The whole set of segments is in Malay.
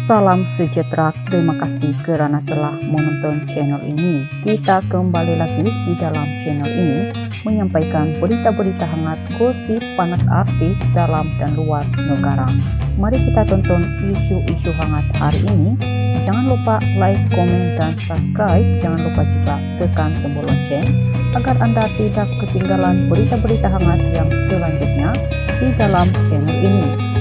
Salam sejahtera, terima kasih karena telah menonton channel ini. Kita kembali lagi di dalam channel ini menyampaikan berita-berita hangat, gosip panas artis dalam dan luar negara. Mari kita tonton isu-isu hangat hari ini. Jangan lupa like, komen, dan subscribe. Jangan lupa juga tekan tombol lonceng agar Anda tidak ketinggalan berita-berita hangat yang selanjutnya di dalam channel ini.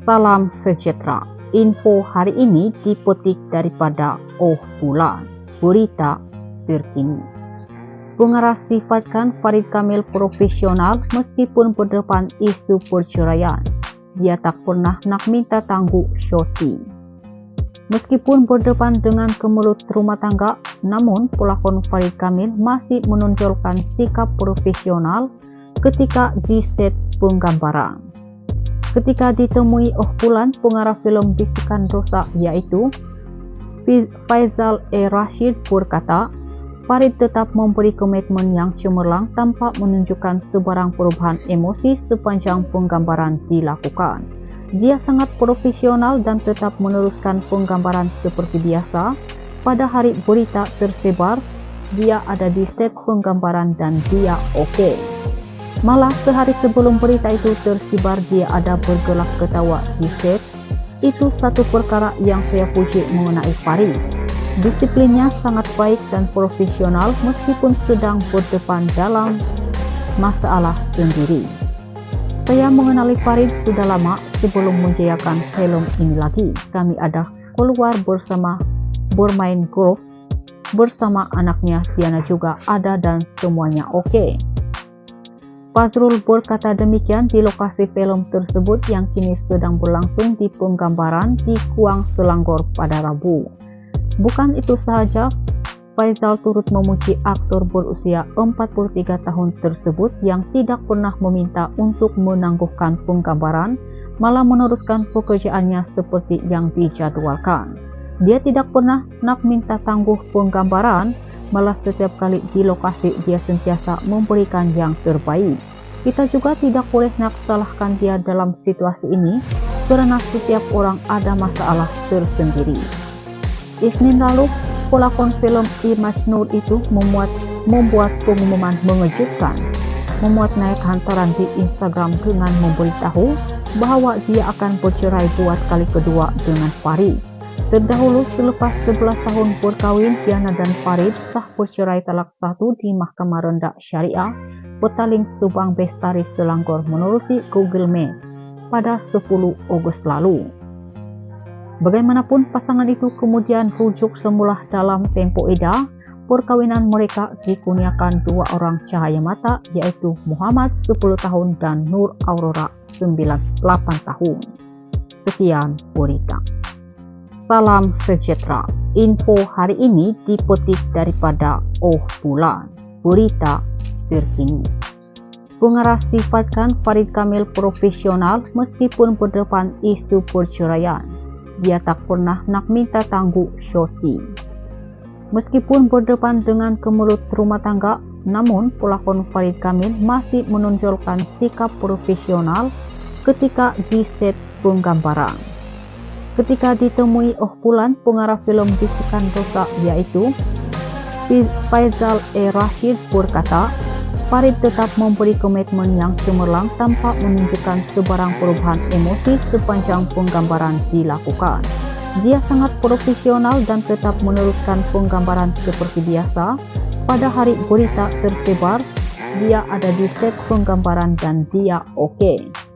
Salam sejahtera. Info hari ini dipetik daripada Oh Bulan, berita terkini. Pengarah sifatkan Farid Kamil profesional meskipun berdepan isu perceraian. Dia tak pernah nak minta tangguh Shoti. Meskipun berdepan dengan kemelut rumah tangga, namun pelakon Farid Kamil masih menonjolkan sikap profesional ketika di set penggambaran. Ketika ditemui Oh Bulan, pengarah film Bisikan Dosa yaitu Faizal E. Rashid berkata, Farid tetap memberi komitmen yang cemerlang tanpa menunjukkan sebarang perubahan emosi sepanjang penggambaran dilakukan. Dia sangat profesional dan tetap meneruskan penggambaran seperti biasa. Pada hari berita tersebar, dia ada di set penggambaran dan dia oke. Malah sehari sebelum berita itu tersebar dia ada bergelak ketawa di set. Itu satu perkara yang saya puji mengenai Farid. Disiplinnya sangat baik dan profesional meskipun sedang berdepan dalam masalah sendiri. Saya mengenali Farid sudah lama sebelum menjayakan film ini lagi. Kami ada keluar bersama, bermain golf bersama anaknya, Tiana juga ada dan semuanya oke. Fazrul berkata demikian di lokasi film tersebut yang kini sedang berlangsung di penggambaran di Kuang Selangor pada Rabu. Bukan itu saja, Faizal turut memuji aktor berusia 43 tahun tersebut yang tidak pernah meminta untuk menangguhkan penggambaran, malah meneruskan pekerjaannya seperti yang dijadwalkan. Dia tidak pernah nak minta tangguh penggambaran, malah setiap kali di lokasi dia sentiasa memberikan yang terbaik. Kita juga tidak boleh nak salahkan dia dalam situasi ini, karena setiap orang ada masalah tersendiri. Isnin lalu, pelakon film Image Nur itu membuat pengumuman mengejutkan, memuat naik hantaran di Instagram dengan memberitahu bahwa dia akan bercerai buat kali kedua dengan Farid. Terdahulu selepas 11 tahun berkawin, Tiana dan Farid sah bercerai talak satu di Mahkamah Rendah Syariah Petaling Subang Bestari Selangor menerusi Google Maps pada 10 Agustus lalu. Bagaimanapun pasangan itu kemudian rujuk semula dalam tempo eda. Perkawinan mereka dikurniakan dua orang cahaya mata yaitu Muhammad 10 tahun dan Nur Aurora 8 tahun. Sekian berita. Salam sejahtera. Info hari ini dipetik daripada Oh Bulan, berita terkini. Pengarah sifatkan Farid Kamil profesional meskipun berdepan isu perceraian. Dia tak pernah nak minta tangguh Shoti. Meskipun berdepan dengan kemelut rumah tangga, namun pelakon Farid Kamil masih menonjolkan sikap profesional ketika di set penggambaran. Ketika ditemui Oh Bulan, pengarah film Bisikan Dosa yaitu Faizal E. Rashid berkata, Farid tetap memberi komitmen yang cemerlang tanpa menunjukkan sebarang perubahan emosi sepanjang penggambaran dilakukan. Dia sangat profesional dan tetap meneruskan penggambaran seperti biasa. Pada hari berita tersebar, dia ada di set penggambaran dan dia oke.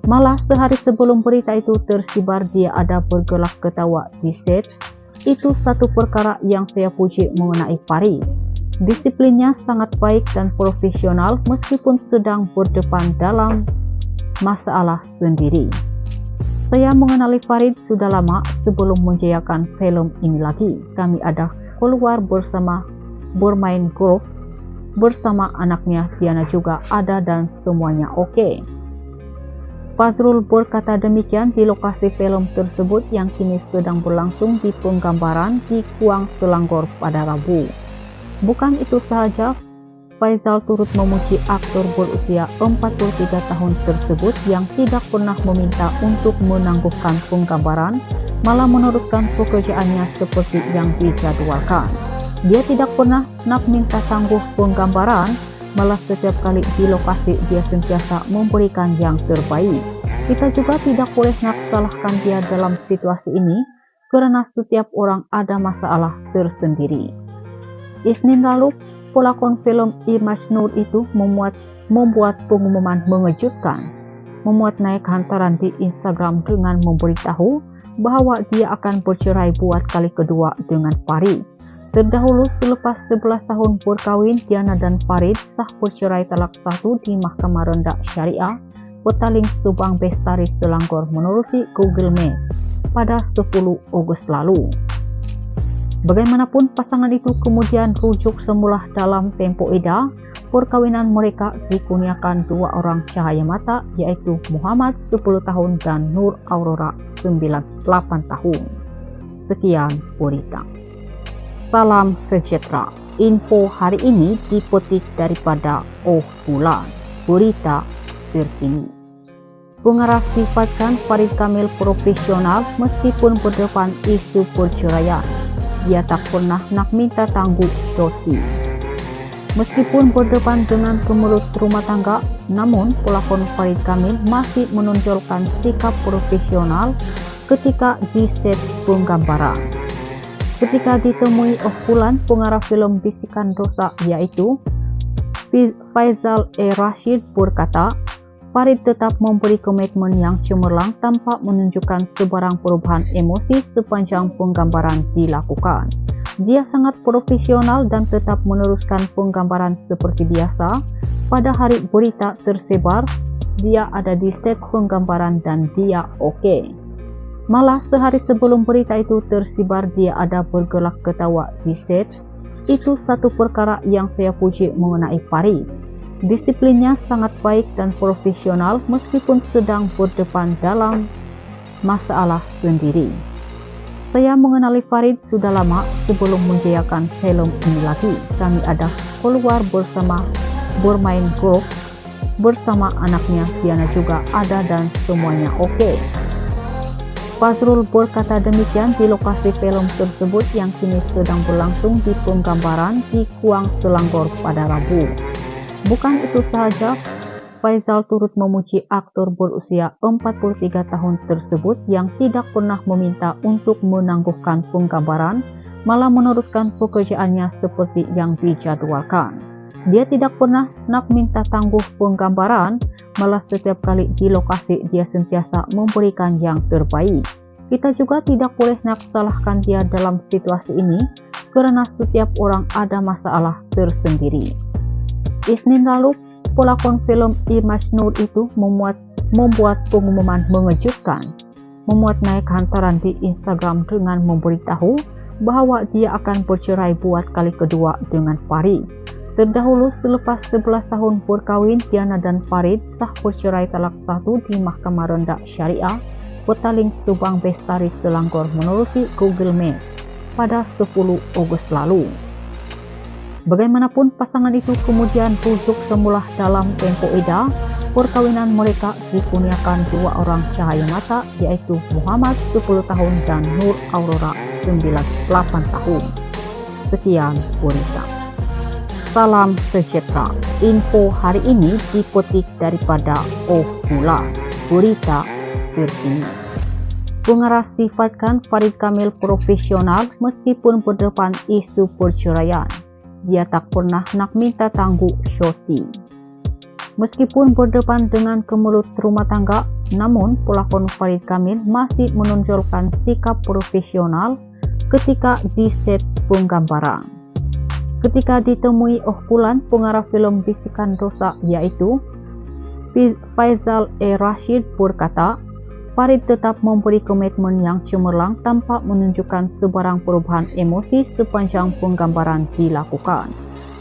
Malah sehari sebelum berita itu tersebar dia ada bergelak ketawa di set. Itu satu perkara yang saya puji mengenai Farid. Disiplinnya sangat baik dan profesional meskipun sedang berdepan dalam masalah sendiri. Saya mengenali Farid sudah lama sebelum menjayakan film ini lagi. Kami ada keluar bersama, bermain golf bersama anaknya, Diana juga ada dan semuanya oke. Fazrul berkata demikian di lokasi film tersebut yang kini sedang berlangsung di penggambaran di Kuang Selangor pada Rabu. Bukan itu saja, Faizal turut memuji aktor berusia 43 tahun tersebut yang tidak pernah meminta untuk menangguhkan penggambaran, malah meneruskan pekerjaannya seperti yang dijadwalkan. Dia tidak pernah nak minta tangguh penggambaran, malah setiap kali di lokasi dia sentiasa memberikan yang terbaik. Kita juga tidak boleh nak salahkan dia dalam situasi ini, karena setiap orang ada masalah tersendiri. Isnin lalu, pelakon film Image Nur itu membuat pengumuman mengejutkan, memuat naik hantaran di Instagram dengan memberitahu bahwa dia akan bercerai buat kali kedua dengan Farid. Terdahulu selepas 11 tahun berkawin, Diana dan Farid sah bercerai talak 1 di Mahkamah Rendah Syariah Petaling Subang Bestari Selangor menerusi Google Maps pada 10 Agustus lalu. Bagaimanapun, pasangan itu kemudian rujuk semula dalam tempo eda. Perkawinan mereka dikurniakan 2 orang cahaya mata, yaitu Muhammad 10 tahun dan Nur Aurora 8 tahun. Sekian berita. Salam sejahtera. Info hari ini dipetik daripada Oh Bulan, berita terkini. Pengarah sifatkan Farid Kamil profesional meskipun berdepan isu perceraian. Dia tak pernah nak minta tangguh syoti. Meskipun berdepan dengan kemelut rumah tangga, namun pelakon Farid Kamil masih menonjolkan sikap profesional ketika di set penggambaran. Ketika ditemui Oh Bulan, pengarah film Bisikan Dosa yaitu Faizal Rashid berkata, Farid tetap memberi komitmen yang cemerlang tanpa menunjukkan sebarang perubahan emosi sepanjang penggambaran dilakukan. Dia sangat profesional dan tetap meneruskan penggambaran seperti biasa. Pada hari berita tersebar, dia ada di set penggambaran dan dia oke. Malah sehari sebelum berita itu tersebar, dia ada bergelak ketawa di set. Itu satu perkara yang saya puji mengenai Farid. Disiplinnya sangat baik dan profesional meskipun sedang berdepan dalam masalah sendiri. Saya mengenali Farid sudah lama sebelum menjayakan film ini lagi. Kami ada keluar bersama, bermain golf bersama anaknya, Diana juga ada dan semuanya oke. Fazrul berkata demikian di lokasi film tersebut yang kini sedang berlangsung di penggambaran di Kuang Selangor pada Rabu. Bukan itu saja, Faizal turut memuji aktor berusia 43 tahun tersebut yang tidak pernah meminta untuk menangguhkan penggambaran, malah meneruskan pekerjaannya seperti yang dijadwalkan. Dia tidak pernah nak minta tangguh penggambaran, malah setiap kali di lokasi dia sentiasa memberikan yang terbaik. Kita juga tidak boleh nak salahkan dia dalam situasi ini, karena setiap orang ada masalah tersendiri. Isnin lalu, pelakon film Image Nur itu membuat pengumuman mengejutkan, memuat naik hantaran di Instagram dengan memberitahu bahwa dia akan bercerai buat kali kedua dengan Farid. Terdahulu selepas 11 tahun berkawin, Diana dan Farid sah bercerai talak 1 di Mahkamah Rendah Syariah Petaling Subang Bestari Selangor menerusi Google Maps pada 10 Agustus lalu. Bagaimanapun, pasangan itu kemudian rujuk semula dalam tempo eda. Perkawinan mereka dikurniakan 2 orang cahaya mata, yaitu Muhammad 10 tahun dan Nur Aurora 8 tahun. Sekian berita. Salam sejahtera. Info hari ini dipetik daripada Oh Bulan, berita terkini. Pengarah sifatkan Farid Kamil profesional meskipun berdepan isu perceraian. Dia tak pernah nak minta tangguh syoti. Meskipun berdepan dengan kemelut rumah tangga, namun pelakon Farid Kamil masih menonjolkan sikap profesional ketika di set penggambaran. Ketika ditemui Oh Bulan, pengarah film Bisikan Dosa yaitu Faizal Rashid berkata, Farid tetap memberi komitmen yang cemerlang tanpa menunjukkan sebarang perubahan emosi sepanjang penggambaran dilakukan.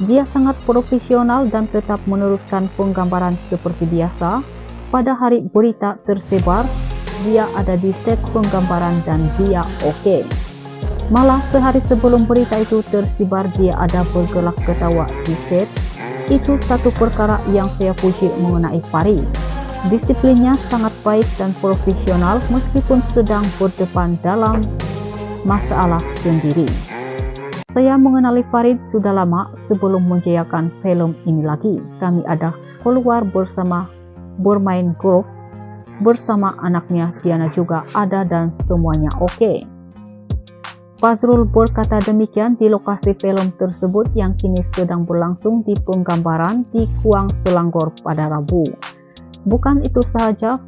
Dia sangat profesional dan tetap meneruskan penggambaran seperti biasa. Pada hari berita tersebar, dia ada di set penggambaran dan dia oke. Malah sehari sebelum berita itu tersebar, dia ada bergelak ketawa di set. Itu satu perkara yang saya puji mengenai Farid. Disiplinnya sangat baik dan profesional meskipun sedang berdepan dalam masalah sendiri. Saya mengenali Farid sudah lama sebelum menjayakan film ini lagi. Kami ada keluar bersama, bermain golf bersama anaknya, Diana juga ada dan semuanya oke. Fazrul berkata demikian di lokasi film tersebut yang kini sedang berlangsung di penggambaran di Kuang Selangor pada Rabu. Bukan itu saja,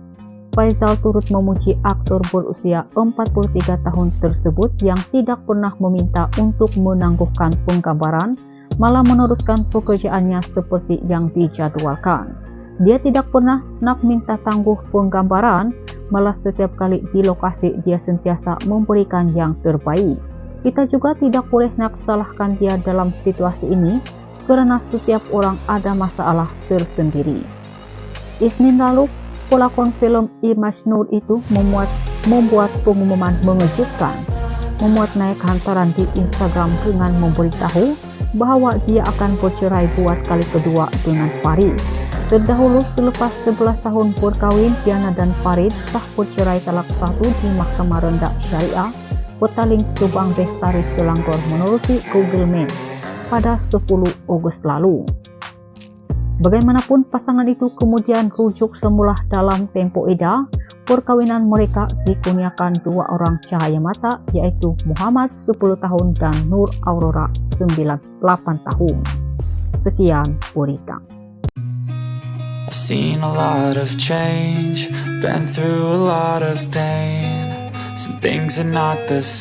Faizal turut memuji aktor berusia 43 tahun tersebut yang tidak pernah meminta untuk menangguhkan penggambaran, malah meneruskan pekerjaannya seperti yang dijadwalkan. Dia tidak pernah nak minta tangguh penggambaran, malah setiap kali di lokasi dia sentiasa memberikan yang terbaik. Kita juga tidak boleh nak salahkan dia dalam situasi ini, karena setiap orang ada masalah tersendiri. Isnin lalu, pelakon film Imas Nur itu membuat pengumuman mengejutkan, memuat naik hantaran di Instagram dengan memberitahu bahwa dia akan bercerai buat kali kedua dengan Farid. Terdahulu selepas 11 tahun berkawin, Diana dan Farid sah bercerai talak satu di Mahkamah Rendah Syariah Petaling Subang Bestari Selangor menerusi Google Maps pada 10 Agustus lalu. Bagaimanapun, pasangan itu kemudian rujuk semula dalam tempo eda. Perkawinan mereka dikurniakan dua orang cahaya mata, yaitu Muhammad 10 tahun dan Nur Aurora 8 tahun. Sekian berita. I've seen a lot of change, been through a lot of pain. Some things are not the same.